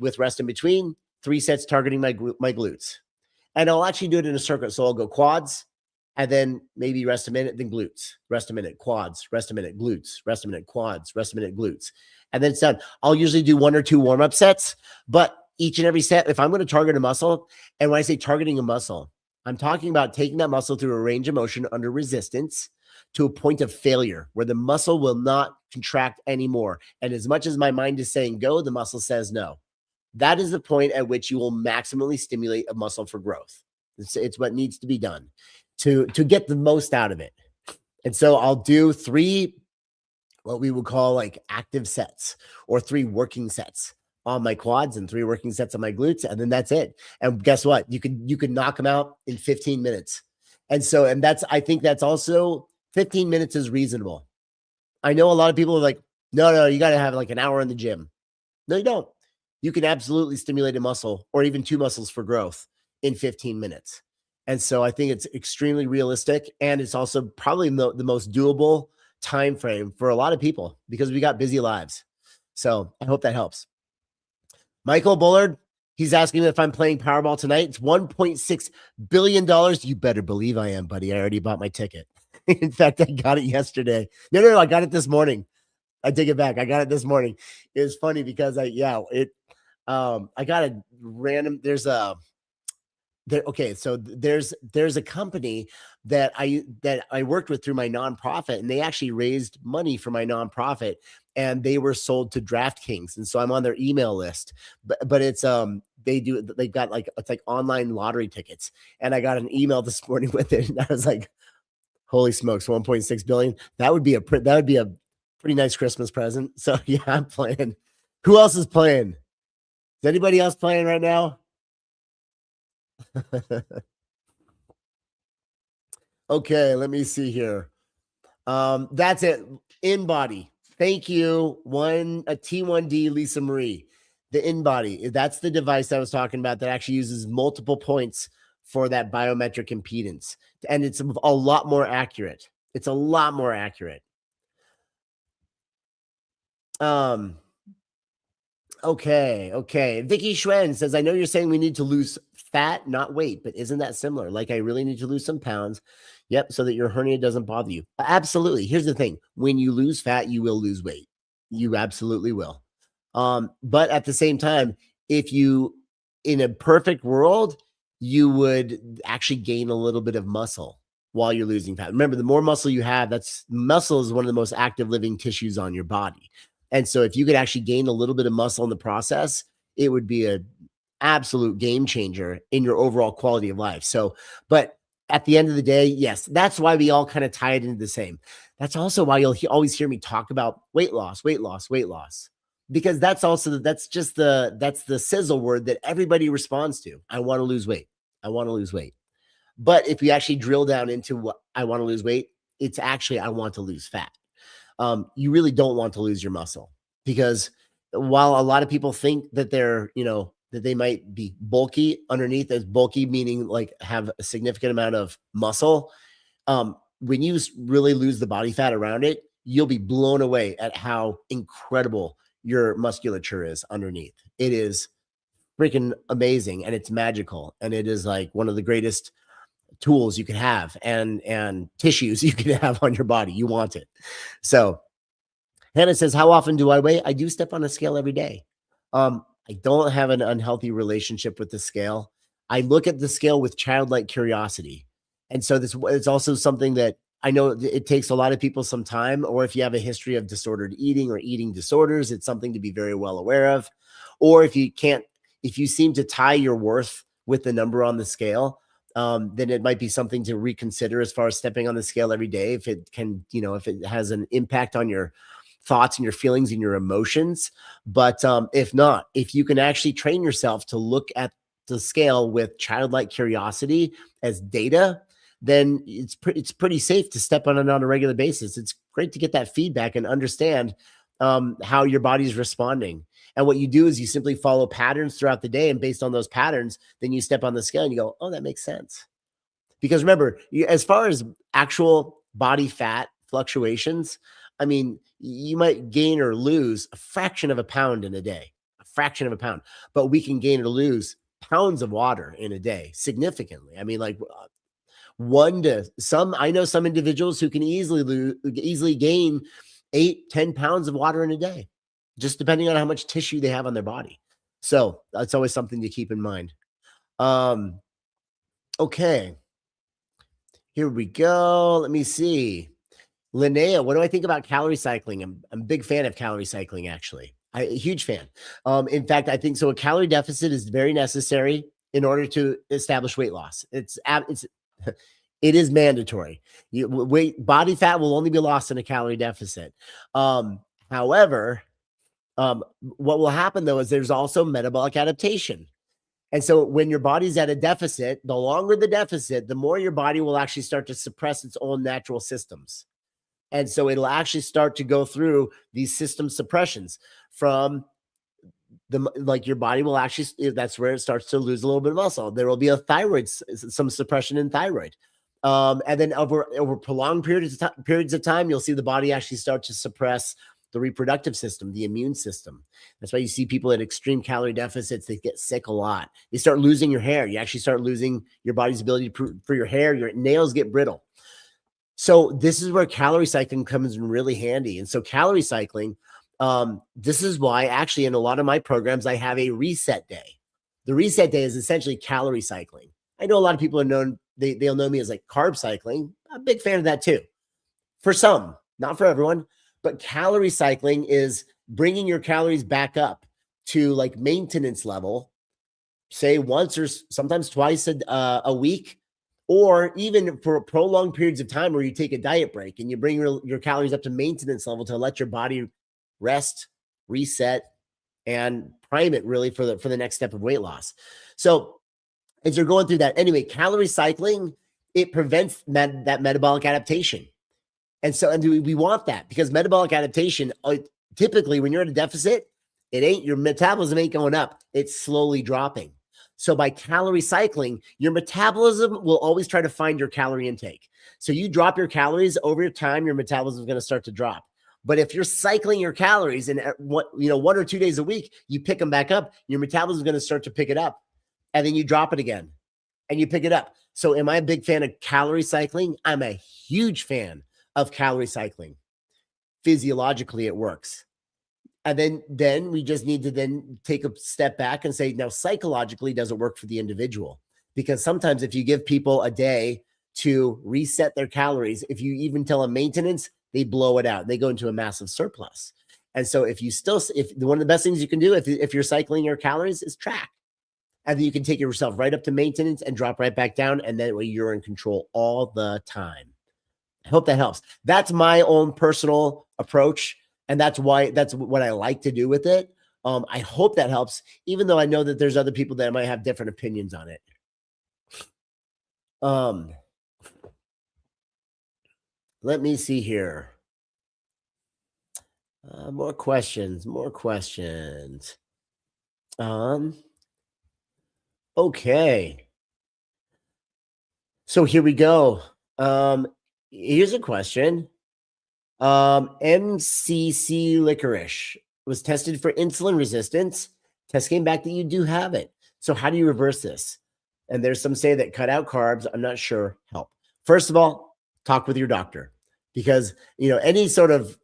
with rest in between, 3 sets targeting my glutes. And I'll actually do it in a circuit. So I'll go quads and then maybe rest a minute, then glutes, rest a minute, quads, rest a minute, glutes, rest a minute, quads, rest a minute, glutes. And then it's done. I'll usually do 1 or 2 warm-up sets, but each and every set, if I'm going to target a muscle, and when I say targeting a muscle, I'm talking about taking that muscle through a range of motion under resistance to a point of failure where the muscle will not contract anymore. And as much as my mind is saying go, the muscle says no. That is the point at which you will maximally stimulate a muscle for growth. It's what needs to be done to get the most out of it. And so I'll do 3, what we would call like active sets, or 3 working sets on my quads and 3 working sets on my glutes. And then that's it. And guess what? You can knock them out in 15 minutes. And I think that's also 15 minutes is reasonable. I know a lot of people are like, no, you got to have like an hour in the gym. No, you don't. You can absolutely stimulate a muscle or even 2 muscles for growth in 15 minutes. And so I think it's extremely realistic. And it's also probably the most doable time frame for a lot of people because we got busy lives. So I hope that helps. Michael Bullard, he's asking me if I'm playing Powerball tonight. It's $1.6 billion. You better believe I am, buddy. I already bought my ticket. In fact, I got it yesterday. No, I got it this morning. I take it back. I got it this morning. It was funny because I got a random, there's a company that I worked with through my nonprofit, and they actually raised money for my nonprofit, and they were sold to DraftKings. And so I'm on their email list, but it's, they've got it's like online lottery tickets. And I got an email this morning with it, and I was like, holy smokes, 1.6 billion. That would be a pretty Pretty nice Christmas present. So yeah, I'm playing. Who else is playing? Is anybody else playing right now? Okay, let me see here. That's it. InBody. Thank you. A T1D Lisa Marie. The InBody. That's the device I was talking about that actually uses multiple points for that biometric impedance. And it's a lot more accurate. It's a lot more accurate. Okay. Vicky Schwen says, I know you're saying we need to lose fat, not weight, but isn't that similar? Like I really need to lose some pounds. Yep. So that your hernia doesn't bother you. Absolutely. Here's the thing. When you lose fat, you will lose weight. You absolutely will. But at the same time, if you, in a perfect world, you would actually gain a little bit of muscle while you're losing fat. Remember, the more muscle you have, muscle is one of the most active living tissues on your body. And so if you could actually gain a little bit of muscle in the process, it would be an absolute game changer in your overall quality of life. So, but at the end of the day, yes, that's why we all kind of tie it into the same. That's also why you'll always hear me talk about weight loss, because that's the sizzle word that everybody responds to. I want to lose weight. I want to lose weight. But if you actually drill down into what I want to lose weight, it's actually, I want to lose fat. You really don't want to lose your muscle, because while a lot of people think that that they might be bulky underneath, as bulky meaning like have a significant amount of muscle. When you really lose the body fat around it, you'll be blown away at how incredible your musculature is underneath. It is freaking amazing, and it's magical, and it is like one of the greatest tools you can have and tissues you can have on your body. You want it. So Hannah says, how often do I weigh? I do step on a scale every day. I don't have an unhealthy relationship with the scale. I look at the scale with childlike curiosity. And so it's also something that I know it takes a lot of people some time, or if you have a history of disordered eating or eating disorders, it's something to be very well aware of. Or if you seem to tie your worth with the number on the scale, then it might be something to reconsider as far as stepping on the scale every day. If it can, if it has an impact on your thoughts and your feelings and your emotions. But if not, if you can actually train yourself to look at the scale with childlike curiosity as data, then it's pretty safe to step on it on a regular basis. It's great to get that feedback and understand how your body's responding. And what you do is you simply follow patterns throughout the day. And based on those patterns, then you step on the scale and you go, oh, that makes sense. Because remember, as far as actual body fat fluctuations, I mean, you might gain or lose a fraction of a pound in a day, but we can gain or lose pounds of water in a day significantly. I mean, like I know some individuals who can easily gain 8-10 pounds of water in a day, just depending on how much tissue they have on their body. So that's always something to keep in mind. Okay. Here we go. Let me see. Linnea, what do I think about calorie cycling? I'm a big fan of calorie cycling, actually. A huge fan. In fact, I think so. A calorie deficit is very necessary in order to establish weight loss. It is mandatory. Body fat will only be lost in a calorie deficit. However, what will happen though is there's also metabolic adaptation. And so when your body's at a deficit, the longer the deficit, the more your body will actually start to suppress its own natural systems. And so it'll actually start to go through these system suppressions from your body will actually, that's where it starts to lose a little bit of muscle. There will be some suppression in thyroid. And then over prolonged periods of time, you'll see the body actually start to suppress the reproductive system, the immune system. That's why you see people at extreme calorie deficits, they get sick a lot. You start losing your hair. You actually start losing your body's ability for your hair. Your nails get brittle. So this is where calorie cycling comes in really handy. And so calorie cycling, this is why actually in a lot of my programs, I have a reset day. The reset day is essentially calorie cycling. I know a lot of people they'll know me as like carb cycling. I'm a big fan of that too. For some, not for everyone, but calorie cycling is bringing your calories back up to like maintenance level, say once or sometimes twice a week, or even for prolonged periods of time where you take a diet break and you bring your calories up to maintenance level to let your body rest, reset, and prime it really for the next step of weight loss. So as you're going through that, anyway, calorie cycling, it prevents that metabolic adaptation. And we want that, because metabolic adaptation, typically when you're at a deficit, your metabolism ain't going up. It's slowly dropping. So by calorie cycling, your metabolism will always try to find your calorie intake. So you drop your calories over time, your metabolism is going to start to drop. But if you're cycling your calories and 1 or 2 days a week, you pick them back up, your metabolism is going to start to pick it up, and then you drop it again and you pick it up. So am I a big fan of calorie cycling? I'm a huge fan of calorie cycling. Physiologically, it works. And then we just need to then take a step back and say, now psychologically, does it work for the individual? Because sometimes if you give people a day to reset their calories, if you even tell them maintenance, they blow it out. They go into a massive surplus. And so if one of the best things you can do if you're cycling your calories is track. And then you can take yourself right up to maintenance and drop right back down. And that way you're in control all the time. I hope that helps. That's my own personal approach. And that's what I like to do with it. I hope that helps, even though I know that there's other people that might have different opinions on it. Let me see here. More questions. Okay. So here we go. Here's a question. MCC Licorice was tested for insulin resistance. Test came back that you do have it. So how do you reverse this? And there's some say that cut out carbs, I'm not sure, help. First of all, talk with your doctor, because any sort of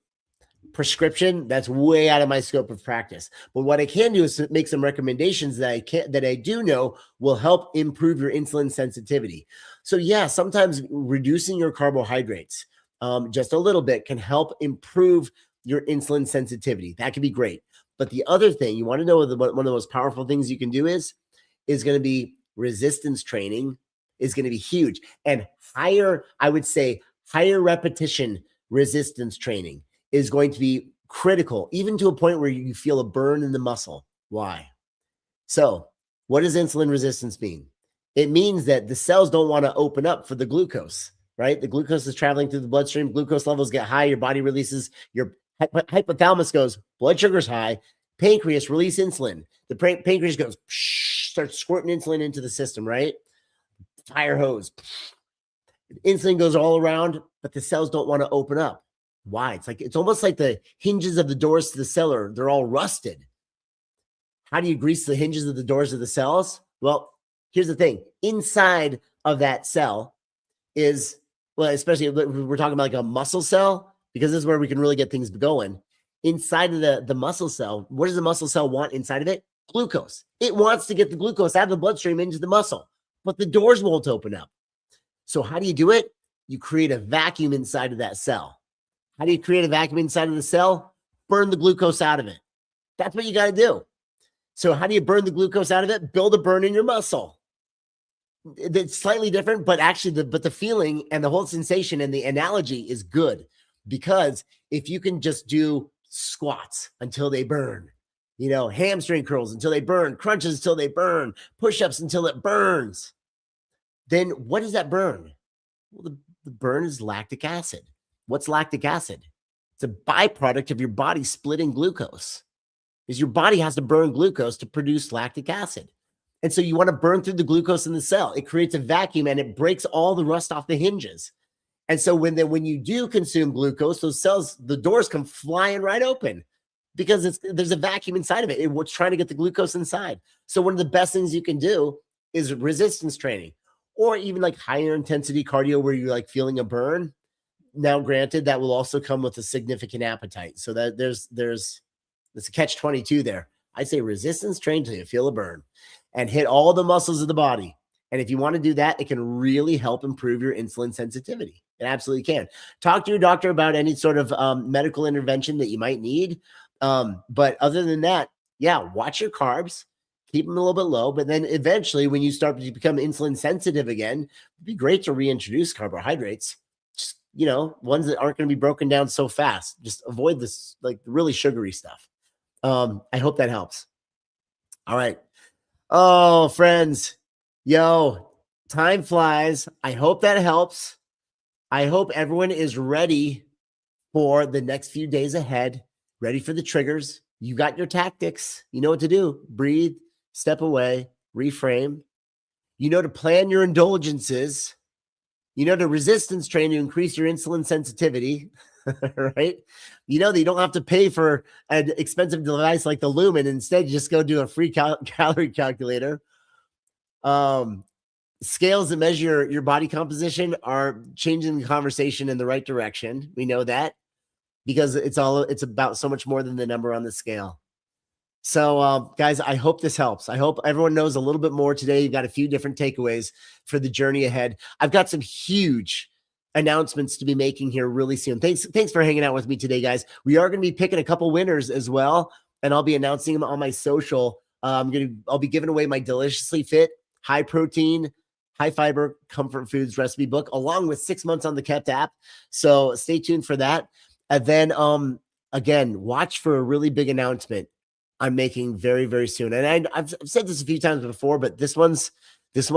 prescription, that's way out of my scope of practice. But what I can do is make some recommendations that I do know will help improve your insulin sensitivity. So yeah, sometimes reducing your carbohydrates just a little bit can help improve your insulin sensitivity. That could be great. But the other thing you want to know, one of the most powerful things you can do is going to be resistance training. Is going to be huge, and higher repetition resistance training is going to be critical, even to a point where you feel a burn in the muscle. Why? So what does insulin resistance mean? It means that the cells don't want to open up for the glucose, right? The glucose is traveling through the bloodstream. Glucose levels get high. Your body releases, your hypothalamus goes, blood sugar's high. Pancreas release insulin. The pancreas goes, starts squirting insulin into the system, right? Fire hose. Insulin goes all around, but the cells don't want to open up. Why? It's almost like the hinges of the doors to the cellar, they're all rusted. How do you grease the hinges of the doors of the cells? Well, here's the thing. Inside of that cell is, especially if we're talking about like a muscle cell, because this is where we can really get things going. Inside of the muscle cell, what does the muscle cell want inside of it? Glucose. It wants to get the glucose out of the bloodstream into the muscle, but the doors won't open up. So how do you do it? You create a vacuum inside of that cell. How do you create a vacuum inside of the cell? Burn the glucose out of it. That's what you got to do. So how do you burn the glucose out of it? Build a burn in your muscle. It's slightly different, but actually the feeling and the whole sensation and the analogy is good, because if you can just do squats until they burn, hamstring curls until they burn, crunches until they burn, push-ups until it burns, then what does that burn? Well, the burn is lactic acid. What's lactic acid? It's a byproduct of your body splitting glucose. Is your body has to burn glucose to produce lactic acid. And so you want to burn through the glucose in the cell. It creates a vacuum and it breaks all the rust off the hinges. And so when you do consume glucose, those cells, the doors come flying right open, because there's a vacuum inside of it. It's trying to get the glucose inside. So one of the best things you can do is resistance training, or even like higher intensity cardio where you're like feeling a burn. Now, granted, that will also come with a significant appetite. So that there's a catch-22 there. I say resistance train till you feel a burn and hit all the muscles of the body. And if you want to do that, it can really help improve your insulin sensitivity. It absolutely can. Talk to your doctor about any sort of medical intervention that you might need. But other than that, yeah, watch your carbs. keep them a little bit low. But then eventually, when you start to become insulin sensitive again, it'd be great to reintroduce carbohydrates. Just, ones that aren't going to be broken down so fast. Just avoid this, like really sugary stuff. I hope that helps. All right. Oh, friends, time flies. I hope that helps. I hope everyone is ready for the next few days ahead, ready for the triggers. You got your tactics. You know what to do. Breathe, step away, reframe. You know to plan your indulgences. You know to resistance train to increase your insulin sensitivity, right? You know that you don't have to pay for an expensive device like the Lumen. Instead, you just go do a free calorie calculator. Scales that measure your body composition are changing the conversation in the right direction. We know that because it's about so much more than the number on the scale. So, guys, I hope this helps. I hope everyone knows a little bit more today. You've got a few different takeaways for the journey ahead. I've got some huge announcements to be making here really soon. Thanks for hanging out with me today, guys. We are going to be picking a couple winners as well, and I'll be announcing them on my social. I'll be giving away my Deliciously Fit, high protein, high fiber comfort foods recipe book, along with 6 months on the Kept app. So stay tuned for that. And then, again, watch for a really big announcement I'm making very, very soon. And I've said this a few times before, but this one's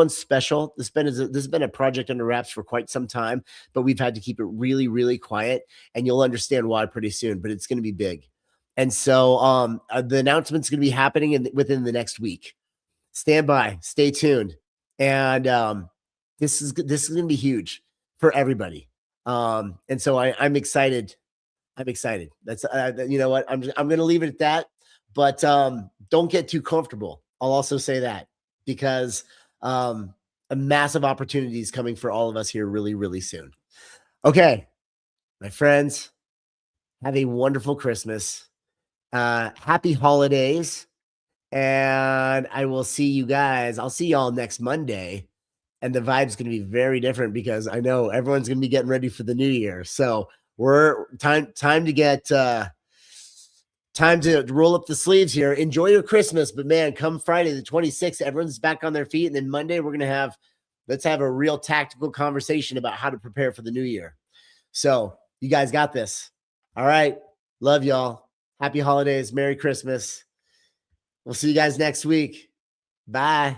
special. This has been a project under wraps for quite some time, but we've had to keep it really, really quiet, and you'll understand why pretty soon. But it's going to be big, and so the announcement's going to be happening within the next week. Stand by, stay tuned, and this is going to be huge for everybody. And so I'm excited. I'm excited. That's you know what, I'm going to leave it at that. But don't get too comfortable. I'll also say that because a massive opportunity is coming for all of us here really, really soon. Okay, my friends, have a wonderful Christmas. Happy holidays. And I will see you guys. I'll see y'all next Monday. And the vibe's going to be very different because I know everyone's going to be getting ready for the new year. So we're time to get time to roll up the sleeves here. Enjoy your Christmas, but man, come Friday the 26th, everyone's back on their feet. And then Monday, let's have a real tactical conversation about how to prepare for the new year. So you guys got this. All right. Love y'all. Happy holidays. Merry Christmas. We'll see you guys next week. Bye.